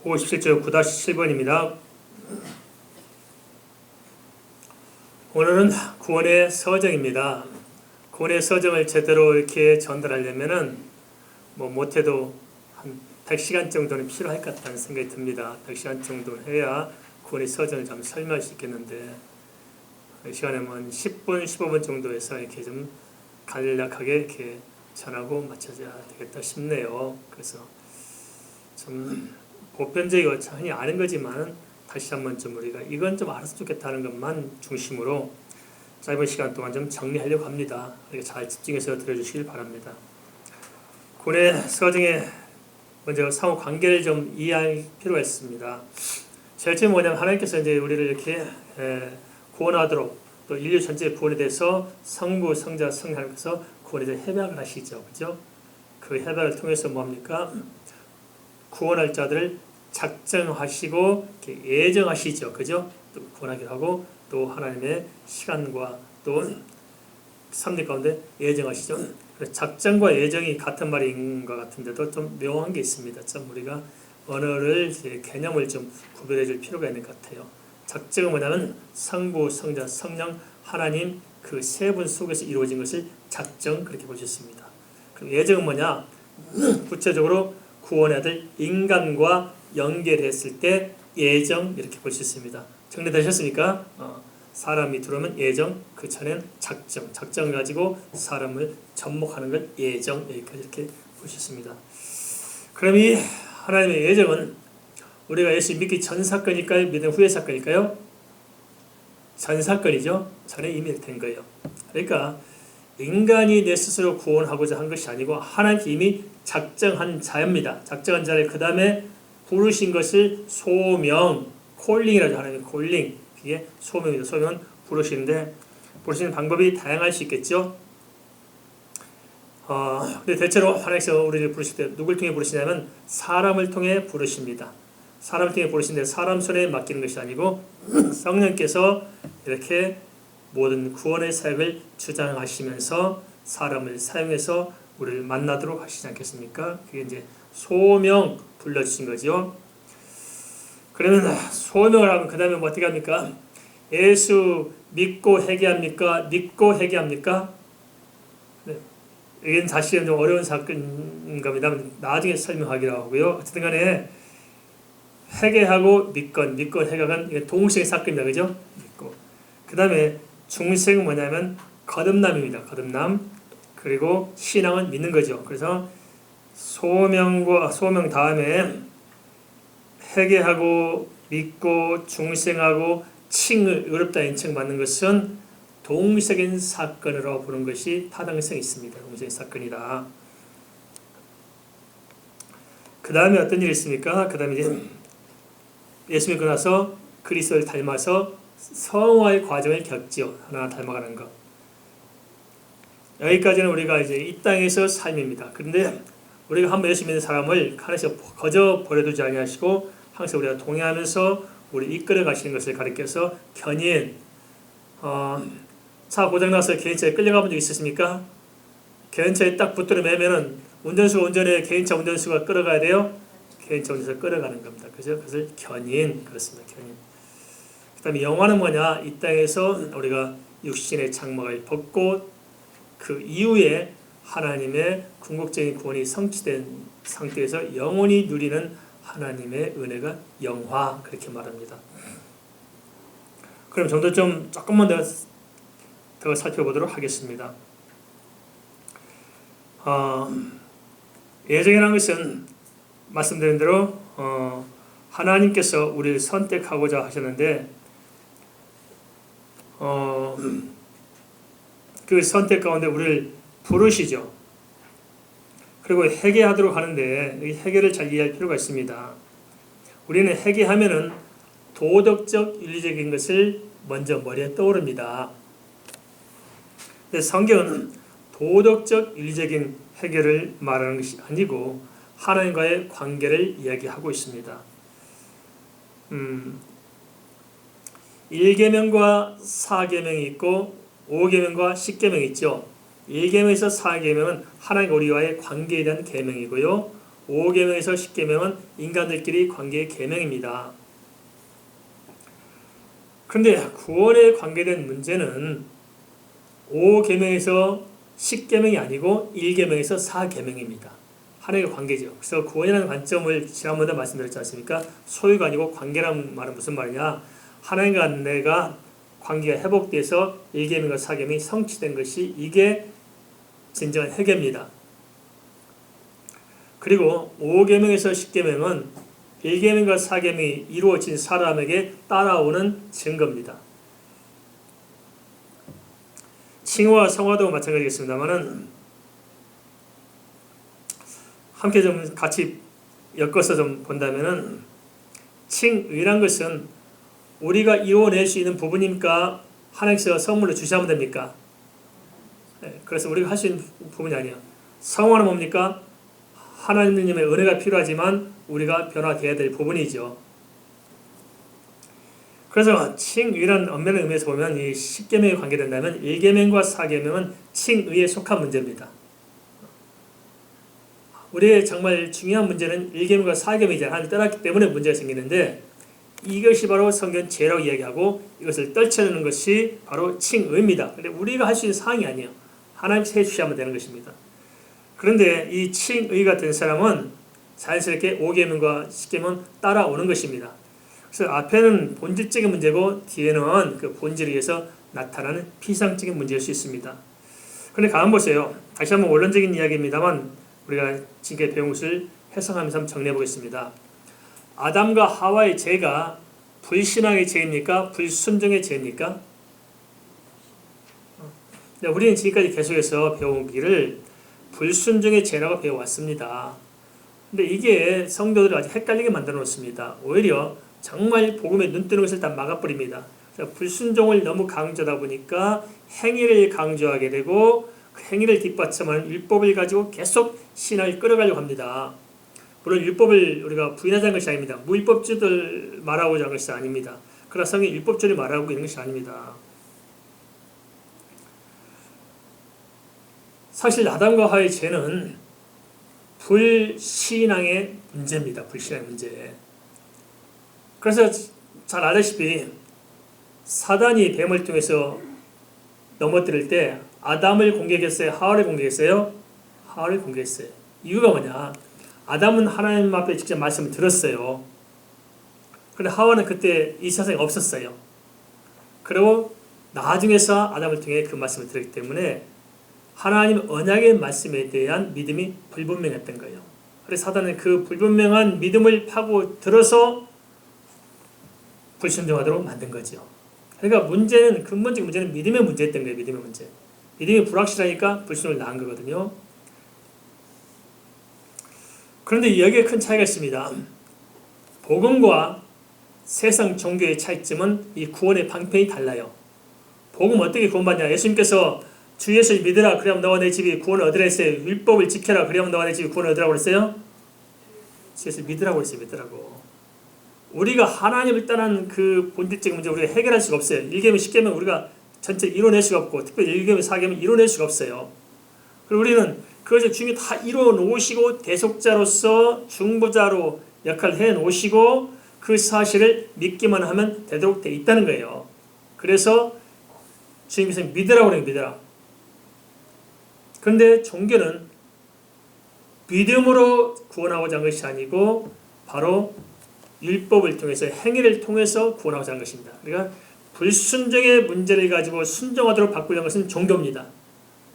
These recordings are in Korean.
57조 9-7번입니다. 오늘은 구원의 서정입니다. 구원의 서정을 제대로 이렇게 전달하려면은 못해도 한 100시간 정도는 필요할 것 같다는 생각이 듭니다. 100시간 정도 해야 구원의 서정을 좀 설명할 수 있겠는데, 이 시간에 한 10분, 15분 정도에서 이렇게 좀 간략하게 이렇게 전하고 마쳐야 되겠다 싶네요. 그래서 좀 보편적이고 전혀 아는 거지만 다시 한번 좀 우리가 이건 좀 알았으면 좋겠다는 것만 중심으로 짧은 시간 동안 좀 정리하려고 합니다. 잘 집중해서 들어주시길 바랍니다. 구원의 서정에 먼저 상호 관계를 좀 이해할 필요가 있습니다. 제일 처음 뭐냐면 하나님께서 이제 우리를 이렇게 구원하도록 또 인류 전체의 구원에 대해서 성부, 성자, 성하나님께서 구원에 대해 협약을 하시죠, 그죠? 그 협약을 통해서 뭡니까? 구원할 자들을 작정하시고 예정하시죠, 그죠? 또 구원하기도 하고 또 하나님의 시간과 또 섭리 가운데 예정하시죠. 작정과 예정이 같은 말인 것 같은데도 좀 묘한 게 있습니다. 좀 우리가 언어를 개념을 좀 구별해 줄 필요가 있는 것 같아요. 작정은 뭐냐면 성부, 성자, 성령, 하나님 그 세 분 속에서 이루어진 것을 작정 그렇게 볼 수 있습니다. 그럼 예정은 뭐냐? 구체적으로 구원의 아들 인간과 연결했을 때 예정 이렇게 볼 수 있습니다. 정리되셨습니까? 사람이 들어오면 예정, 그 전엔 작정, 작정 가지고 사람을 접목하는 걸 예정 이렇게 볼 수 있습니다. 그럼 이 하나님의 예정은 우리가 예수 믿기 전 사건일까요? 믿음 후의 사건일까요? 전 사건이죠. 전에 이미 된 거예요. 그러니까 인간이 내 스스로 구원하고자 한 것이 아니고 하나님께 이미 작정한 자입니다. 작정한 자를 그 다음에 부르신 것을 소명, 콜링이라고 하나님의 콜링, 그게 소명이죠. 소명은 부르시는데 부르시는 방법이 다양할 수 있겠죠. 근데 대체로 하나님께서 우리를 부르실 때 누굴 통해 부르시냐면 사람을 통해 부르십니다. 사람을 통해 부르시는데 사람 손에 맡기는 것이 아니고 성령께서 이렇게 모든 구원의 사역을 주장하시면서 사람을 사용해서 우리를 만나도록 하시지 않겠습니까? 그게 이제 소명 불러주신 거죠. 그러면 소명을 하면 그 다음에 어떻게 합니까? 예수 믿고 회개합니까? 믿고 회개합니까? 네. 이건 사실은 좀 어려운 사건인 겁니다. 나중에 설명하기로 하고요. 어쨌든 간에 회개하고 믿건 회개하건 이게 동시에 사건입니다. 그죠? 믿고. 그 다음에 중생은 뭐냐면 거듭남입니다. 거듭남. 그리고 신앙은 믿는 거죠. 그래서 소명 다음에 회개하고 믿고 중생하고 칭을 의롭다 인칭받는 것은 동시적인 사건으로 보는 것이 타당성이 있습니다. 동시적인 사건이다. 그 다음에 어떤 일이 있습니까? 그 다음에 이제 예수 믿고 나서 그리스도를 닮아서 성화의 과정을 겪지요. 하나 닮아가는 것. 여기까지는 우리가 이제 이 땅에서 삶입니다. 그런데 우리가 한번 예수 믿는 사람을 하나님께서 거저 버려두지 아니하시고 항상 우리가 동행하면서 우리 이끌어 가시는 것을 가리켜서 견인. 차 고장나서 개인차에 끌려가 본 적 있으십니까? 개인차에 딱 붙들어 매면은 운전수가 운전해 개인차 운전수가 끌어가야 돼요. 개인차 운전수가 끌어가는 겁니다. 그죠? 그것을 견인 그렇습니다. 견인. 그다음에 영화는 뭐냐? 이 땅에서 우리가 육신의 장막을 벗고 그 이후에 하나님의 궁극적인 구원이 성취된 상태에서 영원히 누리는 하나님의 은혜가 영화 그렇게 말합니다. 그럼 좀 더 조금만 더 살펴보도록 하겠습니다. 예정이라는 것은 말씀드린 대로 하나님께서 우리를 선택하고자 하셨는데 그 선택 가운데 우리를 부르시죠. 그리고 회개하도록 하는데 이 회개를 잘 이해할 필요가 있습니다. 우리는 회개하면은 도덕적 윤리적인 것을 먼저 머리에 떠오릅니다. 근데 성경은 도덕적 윤리적인 회개를 말하는 것이 아니고 하나님과의 관계를 이야기하고 있습니다. 1계명과 4계명이 있고 5계명과 10계명이 있죠. 1계명에서 4계명은 하나님과 우리와의 관계에 대한 계명이고요. 5계명에서 10계명은 인간들끼리 관계의 계명입니다. 그런데 구원에 관계된 문제는 5계명에서 10계명이 아니고 1계명에서 4계명입니다. 하나님의 관계죠. 그래서 구원이라는 관점을 지난번에 말씀드렸지 않습니까? 소유가 아니고 관계란 말은 무슨 말이냐? 하나님과 내가 관계가 회복돼서 1계명과 4계명이 성취된 것이 이게 진정한 회개입니다. 그리고 5계명에서 10계명은 1계명과 4계명이 이루어진 사람에게 따라오는 증거입니다. 칭호와 성화도 마찬가지겠습니다만은 함께 좀 같이 엮어서 좀 본다면은 칭의란 것은 우리가 이루어낼 수 있는 부분입니까? 하나님께서 선물로 주시면 됩니까? 그래서 우리가 할 수 있는 부분이 아니에요. 성화는 뭡니까? 하나님의 은혜가 필요하지만 우리가 변화되어야 될 부분이죠. 그래서 칭의란 엄밀한 의미에서 보면 이 10계명에 관계된다면 1계명과 4계명은 칭의에 속한 문제입니다. 우리의 정말 중요한 문제는 1계명과 4계명이잖아요. 하나님을 떠났기 때문에 문제가 생기는데 이것이 바로 성경 죄라고 이야기하고 이것을 떨쳐내는 것이 바로 칭의입니다. 근데 우리가 할 수 있는 사항이 아니에요. 하나님께서 해주셔야만 되는 것입니다. 그런데 이 칭의 같은 사람은 자연스럽게 5계명과 10계명 따라오는 것입니다. 그래서 앞에는 본질적인 문제고 뒤에는 그 본질에 의해서 나타나는 피상적인 문제일 수 있습니다. 그런데 가만 보세요. 다시 한번 원론적인 이야기입니다만 우리가 지금까지 배운 것을 해석하면서 한번 정리해 보겠습니다. 아담과 하와의 죄가 불신앙의 죄입니까? 불순종의 죄입니까? 우리는 지금까지 계속해서 배우기를 불순종의 죄라고 배워왔습니다. 근데 이게 성도들을 아주 헷갈리게 만들어 놓습니다. 오히려 정말 복음에 눈 뜨는 것을 다 막아버립니다. 불순종을 너무 강조하다 보니까 행위를 강조하게 되고 그 행위를 뒷받침하는 율법을 가지고 계속 신앙을 끌어가려고 합니다. 물론 율법을 우리가 부인하자는 것이 아닙니다. 무율법주의들 말하고자 하는 것이 아닙니다. 그러나 성경 율법주의를 말하고 있는 것이 아닙니다. 사실 아담과 하와의 죄는 불신앙의 문제입니다. 불신앙의 문제. 그래서 잘 아다시피 사단이 뱀을 통해서 넘어뜨릴 때 아담을 공격했어요? 하와를 공격했어요? 하와를 공격했어요. 이유가 뭐냐? 아담은 하나님 앞에 직접 말씀을 들었어요. 그런데 하와는 그때 이 세상에 없었어요. 그리고 나중에서 아담을 통해 그 말씀을 들었기 때문에 하나님 언약의 말씀에 대한 믿음이 불분명했던 거예요. 그래서 사단은 그 불분명한 믿음을 파고 들어서 불순종하도록 만든 거죠. 그러니까 문제는 근본적인 문제는 믿음의 문제였던 거예요. 믿음의 문제. 믿음이 불확실하니까 불순을 낳은 거거든요. 그런데 여기에 큰 차이가 있습니다. 복음과 세상 종교의 차이점은 이 구원의 방편이 달라요. 복음 어떻게 구원받냐? 예수님께서 주 예수를 믿으라 그러면 너와 내 집이 구원을 얻으라 했어요. 율법을 지켜라 그러면 너와 내 집이 구원을 얻으라고 그랬어요? 주 예수를 믿으라고 했어요. 믿으라고. 우리가 하나님을 떠난 그 본질적인 문제 우리가 해결할 수가 없어요. 1계명, 10계명 우리가 전체 이뤄낼 수가 없고 특별히 1계명, 4계명 이뤄낼 수가 없어요. 그리고 우리는 그것을 주님이 다 이루어 놓으시고 대속자로서 중보자로 역할을 해 놓으시고 그 사실을 믿기만 하면 되도록 돼 있다는 거예요. 그래서 주님께서 믿으라고 그래요. 믿으라. 그런데 종교는 믿음으로 구원하고자 한 것이 아니고 바로 율법을 통해서 행위를 통해서 구원하고자 하는 것입니다. 그러니까 불순종의 문제를 가지고 순종하도록 바꾸려는 것은 종교입니다.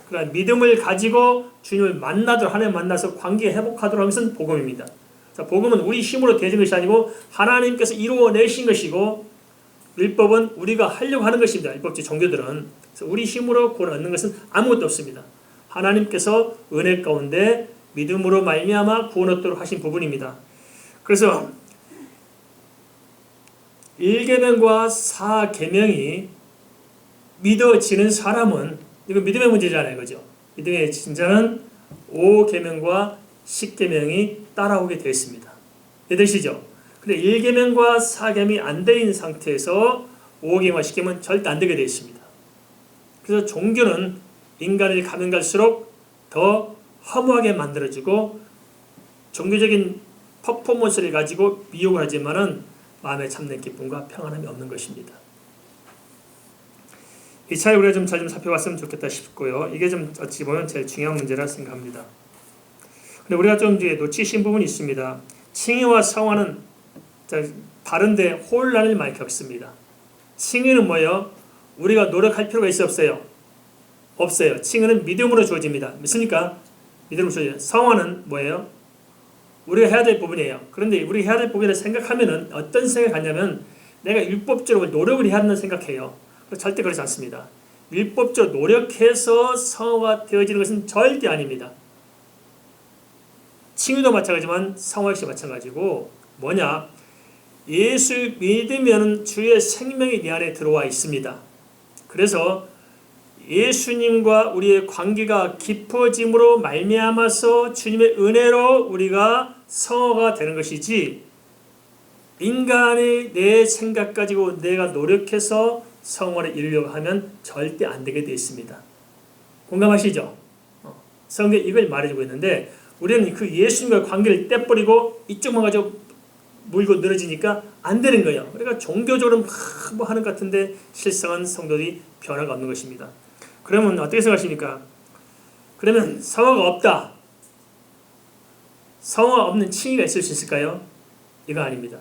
그러나 믿음을 가지고 주님을 만나도록 하나님 만나서 관계 회복하도록 하는 것은 복음입니다. 자, 복음은 우리 힘으로 되는 것이 아니고 하나님께서 이루어내신 것이고 율법은 우리가 하려고 하는 것입니다. 율법주의 종교들은. 그래서 우리 힘으로 구원 얻는 것은 아무것도 없습니다. 하나님께서 은혜 가운데 믿음으로 말미암아 구원 얻도록 하신 부분입니다. 그래서 1계명과 4계명이 믿어지는 사람은 이건 믿음의 문제잖아요. 그죠? 믿음의 진짜는 5계명과 10계명이 따라오게 되었습니다. 이해되시죠? 근데 1계명과 4계명이 안 되어 있는 상태에서 5계명과 10계명은 절대 안 되게 되어 있습니다. 그래서 종교는 인간을 가면 갈수록 더 허무하게 만들어주고 종교적인 퍼포먼스를 가지고 미혹을 하지만은 마음에 참된 기쁨과 평안함이 없는 것입니다. 이 차이 우리가 좀 잘 좀 살펴봤으면 좋겠다 싶고요. 이게 좀 어찌 보면 제일 중요한 문제라 생각합니다. 근데 우리가 좀 이제 놓치신 부분이 있습니다. 칭의와 성화는 다른데 혼란을 많이 겪습니다. 칭의는 뭐예요? 우리가 노력할 필요가 있어 없어요? 없어요. 칭의는 믿음으로 주어집니다. 믿습니까? 믿음으로 주어져요. 성화는 뭐예요? 우리가 해야 될 부분이에요. 그런데 우리가 해야 될 부분을 생각하면은 어떤 생각을 하냐면 내가 율법적으로 노력을 해야 한다는 생각해요. 절대 그렇지 않습니다. 율법적으로 노력해서 성화가 되어지는 것은 절대 아닙니다. 칭의도 마찬가지지만 성화 역시 마찬가지고 뭐냐? 예수 믿으면 주의 생명이 내 안에 들어와 있습니다. 그래서 예수님과 우리의 관계가 깊어짐으로 말미암아서 주님의 은혜로 우리가 성화가 되는 것이지 인간의 내 생각 가지고 내가 노력해서 성화를 이루려고 하면 절대 안 되게 되어 있습니다. 공감하시죠? 성경 이걸 말해주고 있는데 우리는 그 예수님과 관계를 떼버리고 이쪽만 가지고 물고 늘어지니까 안 되는 거예요. 그러니까 종교적으로 뭐 하는 것 같은데 실상은 성도들이 변화가 없는 것입니다. 그러면 어떻게 생각하십니까? 그러면 성화가 없다. 성화 없는 칭의가 있을 수 있을까요? 이거 아닙니다.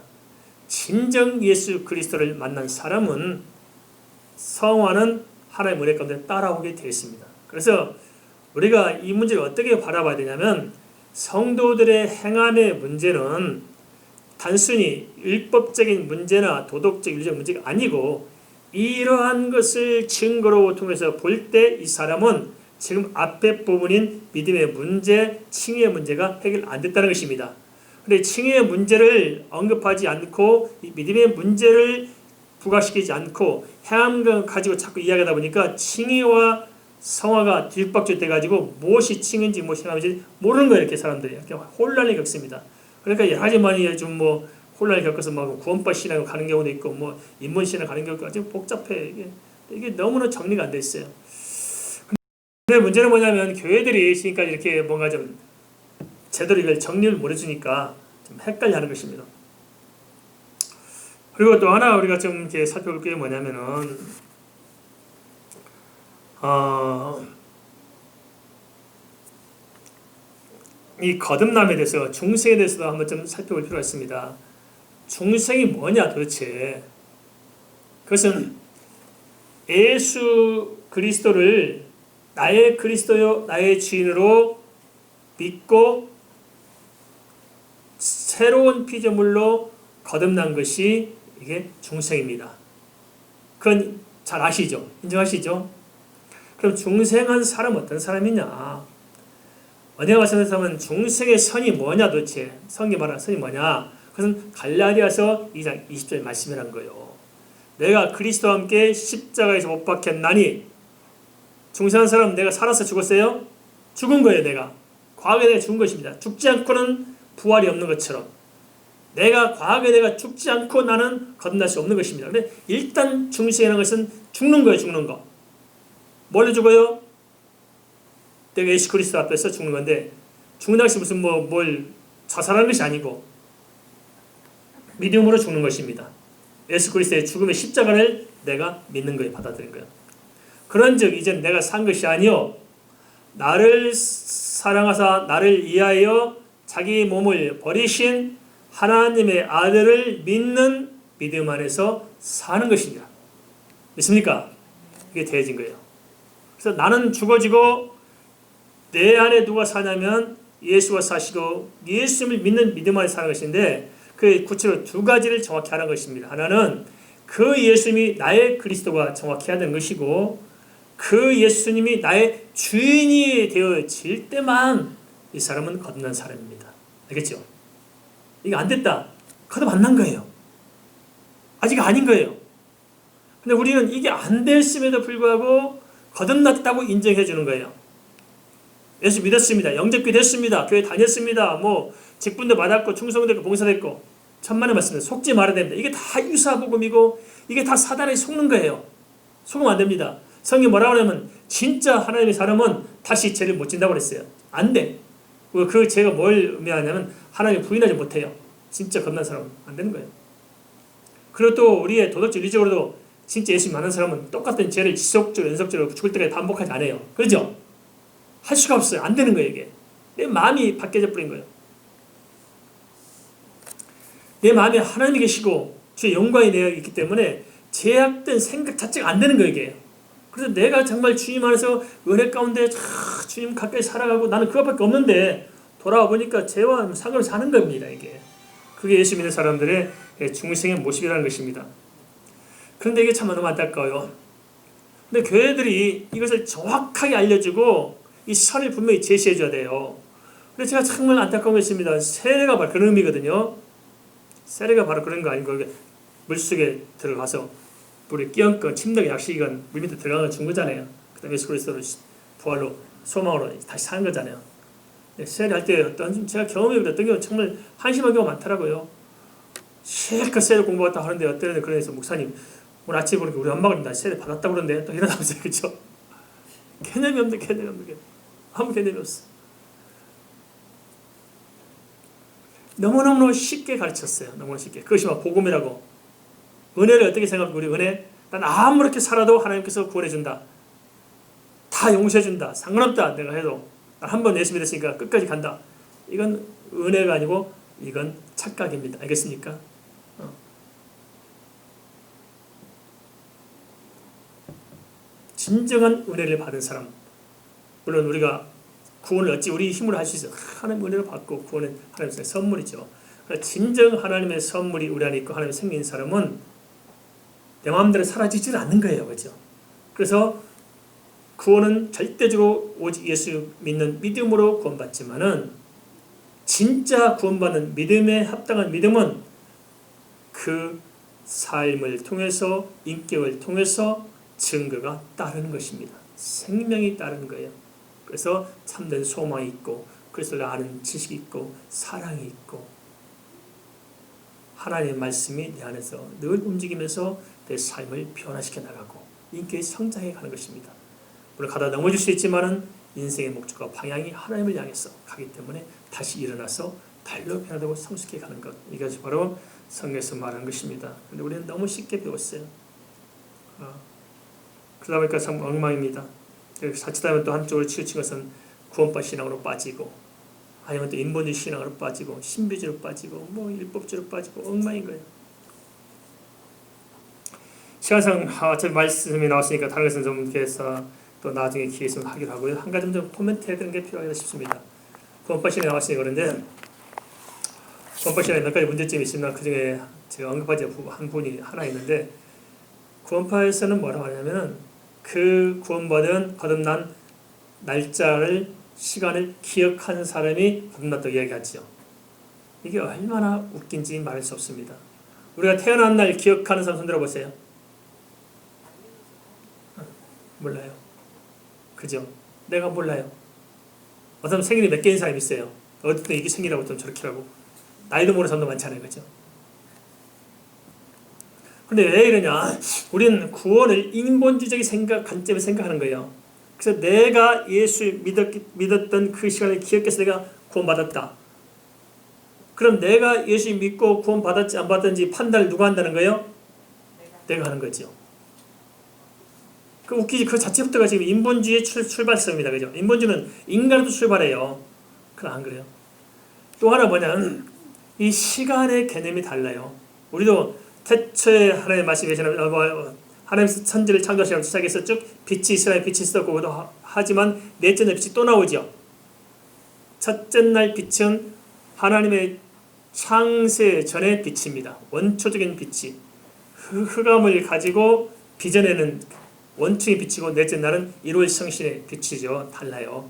진정 예수 그리스도를 만난 사람은 성화는 하나님의 은혜 가운데 따라오게 되어 있습니다. 그래서 우리가 이 문제를 어떻게 바라봐야 되냐면 성도들의 행함의 문제는 단순히 율법적인 문제나 도덕적 윤리적 문제가 아니고 이러한 것을 증거로 통해서 볼 때 이 사람은 지금 앞에 부분인 믿음의 문제, 칭의의 문제가 해결 안 됐다는 것입니다. 그런데 칭의의 문제를 언급하지 않고 이 믿음의 문제를 부각시키지 않고 행함을 가지고 자꾸 이야기하다 보니까 칭의와 성화가 뒤죽박죽 돼가지고 무엇이 칭인지 무엇이 행함인지 모르는 거예요. 이렇게 사람들이 이렇게 혼란을 겪습니다. 그러니까 여러 가지 많이 좀 뭐 혼란을 겪어서 막 구원파 신앙을 가는 경우도 있고 뭐 인문 신앙 가는 경우도 아주 복잡해. 이게 너무나 정리가 안 돼 있어요. 근데 문제는 뭐냐면 교회들이 지금까지 이렇게 뭔가 좀 제대로 이걸 정리를 못 해주니까 좀 헷갈려하는 것입니다. 그리고 또 하나 우리가 좀 이렇게 살펴볼 게 뭐냐면은 이 거듭남에 대해서 중생에 대해서도 한번 좀 살펴볼 필요가 있습니다. 중생이 뭐냐 도대체? 그것은 예수 그리스도를 나의 그리스도요 나의 주인으로 믿고 새로운 피조물로 거듭난 것이 이게 중생입니다. 그건 잘 아시죠? 인정하시죠? 그럼 중생한 사람 어떤 사람이냐? 어디가 말씀하면 중생의 선이 뭐냐 도대체? 성경이 말하는 선이 뭐냐? 그것은 갈라디아서 2장 20절 말씀이란 거예요. 내가 그리스도와 함께 십자가에서 못 박혔나니 중생한 사람 내가 살아서 죽었어요? 죽은 거예요. 내가 과거에 내가 죽은 것입니다. 죽지 않고는 부활이 없는 것처럼 내가 과거에 내가 죽지 않고 나는 거듭날 수 없는 것입니다. 근데 일단 중생이라는 것은 죽는 거예요. 죽는 거. 뭘로 죽어요? 내가 예수 그리스도 앞에서 죽는 건데 죽는 것이 무슨 뭘 자살하는 것이 아니고 믿음으로 죽는 것입니다. 예수 그리스도의 죽음의 십자가를 내가 믿는 거예요. 받아들인 거예요. 그런즉 이제 내가 산 것이 아니요 나를 사랑하사 나를 위하여 자기 몸을 버리신 하나님의 아들을 믿는 믿음 안에서 사는 것입니다. 믿습니까? 이게 되어진 거예요. 그래서 나는 죽어지고 내 안에 누가 사냐면 예수가 사시고 예수님을 믿는 믿음 안에 사는 것인데 그 구체로 두 가지를 정확히 하는 것입니다. 하나는 그 예수님이 나의 그리스도가 정확히 하는 것이고 그 예수님이 나의 주인이 되어질 때만 이 사람은 거듭난 사람입니다. 알겠죠? 이게 안 됐다. 거듭 안 난 거예요. 아직 아닌 거예요. 근데 우리는 이게 안 됐음에도 불구하고 거듭났다고 인정해 주는 거예요. 예수 믿었습니다. 영접기 됐습니다. 교회 다녔습니다. 뭐 직분도 받았고 충성됐고 봉사됐고 천만의 말씀입니다. 속지 말아야 됩니다. 이게 다 유사복음이고 이게 다 사단에 속는 거예요. 속으면 안 됩니다. 성경이 뭐라고 하냐면 진짜 하나님의 사람은 다시 죄를 못 진다고 그랬어요. 안 돼. 그 죄가 뭘 의미하냐면 하나님을 부인하지 못해요. 진짜 겁난 사람은 안 되는 거예요. 그리고 또 우리의 도덕적 윤리적으로도 진짜 예수 많은 사람은 똑같은 죄를 지속적으로 연속적으로 죽을 때까지 반복하지 않아요. 그렇죠? 할 수가 없어요. 안 되는 거예요. 이게 내 마음이 바뀌어져 버린 거예요. 내 마음에 하나님이 계시고 주의 영광이 내어 있기 때문에 죄악된 생각 자체가 안 되는 거예요. 이게. 그래서 내가 정말 주님 안에서 은혜 가운데 주님 가까이 살아가고 나는 그것밖에 없는데 돌아와 보니까 죄와 상으로 사는 겁니다. 이게. 그게 예수 믿는 사람들의 중생의 모습이라는 것입니다. 그런데 이게 참 너무 안타까워요. 근데 교회들이 이것을 정확하게 알려주고 이 선을 분명히 제시해 줘야 돼요. 그래서 제가 정말 안타까운 게 있습니다. 세례가 바로 그런 의미거든요. 세례가 바로 그런 거 아닌가. 물속에 들어가서 물에 끼얹고 침략의 약식이건 물 밑에 들어가서 준 거잖아요. 그 다음에 예수 그리스도로 부활로 소망으로 다시 사는 거잖아요. 세례할 때 어떤 제가 경험이 어떤 경우 정말 한심한 경우가 많더라고요. 실컷 세례 공부했다 하는데 어떤 애는 그래서 목사님 오늘 아침에 보니까 우리 엄마가 나 세례 받았다고 그러는데 또 일어나면서 그렇죠? 개념이 없는 아무 개념이 없어. 너무너무 쉽게 가르쳤어요. 너무 쉽게. 그것이 막 복음이라고. 은혜를 어떻게 생각하고 우리 은혜? 난 아무렇게 살아도 하나님께서 구원해준다. 다 용서해준다. 상관없다. 내가 해도. 난 한 번 예수 믿었으니까 끝까지 간다. 이건 은혜가 아니고 이건 착각입니다. 알겠습니까? 진정한 은혜를 받은 사람. 물론 우리가 구원을 어찌 우리 힘으로 할 수 있어요. 하나님의 은혜를 받고 구원은 하나님의 선물이죠. 진정 하나님의 선물이 우리 안에 있고 하나님의 생긴 사람은 내 마음대로 사라지지는 않는 거예요. 그렇죠? 그래서 구원은 절대적으로 오직 예수 믿는 믿음으로 구원받지만은 진짜 구원받는 믿음에 합당한 믿음은 그 삶을 통해서 인격을 통해서 증거가 따르는 것입니다. 생명이 따르는 거예요. 그래서 참된 소망이 있고 그리스도를 아는 지식이 있고 사랑이 있고 하나님의 말씀이 내 안에서 늘 움직이면서 내 삶을 변화시켜 나가고 인격이 성장해 가는 것입니다. 물론 가다 넘어질 수 있지만은 인생의 목적과 방향이 하나님을 향해서 가기 때문에 다시 일어나서 달로 변화되고 성숙해 가는 것. 이것이 바로 성경에서 말하는 것입니다. 그런데 우리는 너무 쉽게 배웠어요. 그러다 보니까 참 엉망입니다. 자칫하면 또 한쪽으로 치우친 것은 구원파 신앙으로 빠지고 아니면 또 인본주의 신앙으로 빠지고 신비주의로 빠지고 뭐 율법주의로 빠지고 엉망인 거예요. 시간상 어차피 말씀이 나왔으니까 다른 것은 좀 해서 또 나중에 기회 있으면 하기로 하고요. 한 가지 좀 코멘트 해야 되는 게 필요하겠다 싶습니다. 구원파 신앙이 나왔으니까 그런데 구원파 신앙에 몇 가지 문제점이 있습니다. 그 중에 제가 언급하지 한 분이 하나 있는데 구원파에서는 뭐라고 하냐면은 그 구원받은 거듭난 날짜를 시간을 기억하는 사람이 거듭났다고 이야기하죠. 이게 얼마나 웃긴지 말할 수 없습니다. 우리가 태어난 날 기억하는 사람 손 들어보세요. 몰라요. 그죠? 내가 몰라요. 어떤 생일이 몇 개인 사람이 있어요. 어떤 이게 생일이라고 또 저렇게라고. 나이도 모르는 사람도 많잖아요. 그죠? 근데 왜 이러냐? 우리는 구원을 인본주의적인 관점에서 생각하는 거예요. 그래서 내가 예수 믿었던 그 시간을 기억해서 내가 구원받았다. 그럼 내가 예수 믿고 구원받았지 안 받았는지 판단을 누가 한다는 거예요? 내가 하는 거죠. 그 웃기지. 그 자체부터가 지금 인본주의의 출발점입니다. 그죠? 인본주의는 인간으로 출발해요. 그럼 안 그래요? 또 하나 뭐냐면 이 시간의 개념이 달라요. 우리도 태초에 하나님의 말씀이 계시나 하나님 천지를 창조하시고 시작해서 쭉 빛이 있어야 빛이 있었고 하지만 넷째 날 빛이 또 나오죠. 첫째 날 빛은 하나님의 창세 전의 빛입니다. 원초적인 빛이 흑암을 가지고 빚어내는 원충의 빛이고 넷째 날은 일월 성신의 빛이죠. 달라요.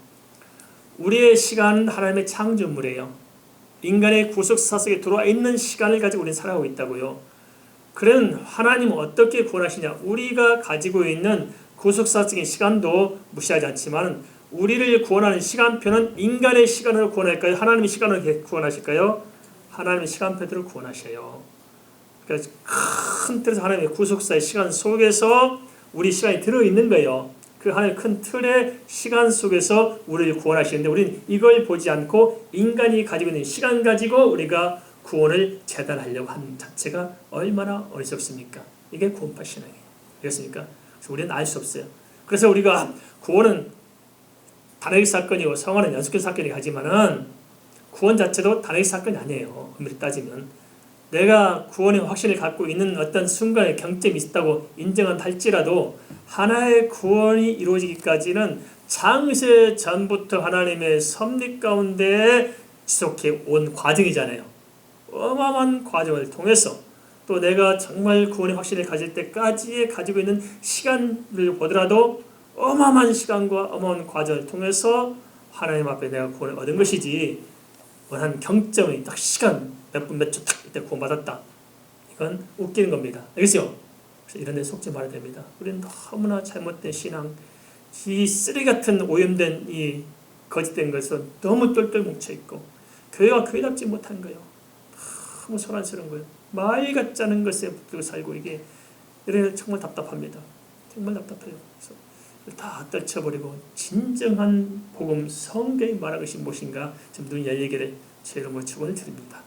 우리의 시간은 하나님의 창조물이에요. 인간의 구속사 속에 들어와 있는 시간을 가지고 우리는 살아가고 있다고요. 그런 하나님은 어떻게 구원하시냐? 우리가 가지고 있는 구속사적인 시간도 무시하지 않지만 우리를 구원하는 시간표는 인간의 시간으로 구원할까요? 하나님의 시간으로 구원하실까요? 하나님의 시간표대로 구원하셔요. 그러니까 큰 틀에서 하나님의 구속사의 시간 속에서 우리 시간이 들어있는 거예요. 그 하나의 큰 틀의 시간 속에서 우리를 구원하시는데 우리는 이걸 보지 않고 인간이 가지고 있는 시간 가지고 우리가 구원을 재단하려고 하는 자체가 얼마나 어리석습니까? 이게 구원파 신앙이에요. 그렇습니까? 그래서 우리는 알 수 없어요. 그래서 우리가 구원은 단회적 사건이고 성화는 연속된 사건이긴 하지만은 구원 자체도 단회적 사건이 아니에요. 엄밀히 따지면 내가 구원의 확신을 갖고 있는 어떤 순간에 경점이 있다고 인정한다 할지라도 하나의 구원이 이루어지기까지는 창세 전부터 하나님의 섭리 가운데 지속해 온 과정이잖아요. 어마어마한 과정을 통해서 또 내가 정말 구원의 확신을 가질 때까지 가지고 있는 시간을 보더라도 어마어마한 시간과 어마어마한 과정을 통해서 하나님 앞에 내가 구원을 얻은 것이지 원하는 경점이 딱 시간 몇 분 몇 초 딱 이때 구원받았다. 이건 웃기는 겁니다. 알겠어요? 그래서 이런 데 속지 말아야 됩니다. 우리는 너무나 잘못된 신앙, 이 쓰레기 같은 오염된 이 거짓된 것은 너무 똘똘 뭉쳐있고 교회가 교회답지 못한 거예요. 너무 소란스러운 거예요. 말 같자는 것에 붙들고 살고 이게 이래 정말 답답합니다. 정말 답답해요. 그래서 다 떨쳐버리고 진정한 복음 성경이 말하는 것이 무엇인가 좀 눈 열리기를 제 이름으로 축원을 드립니다.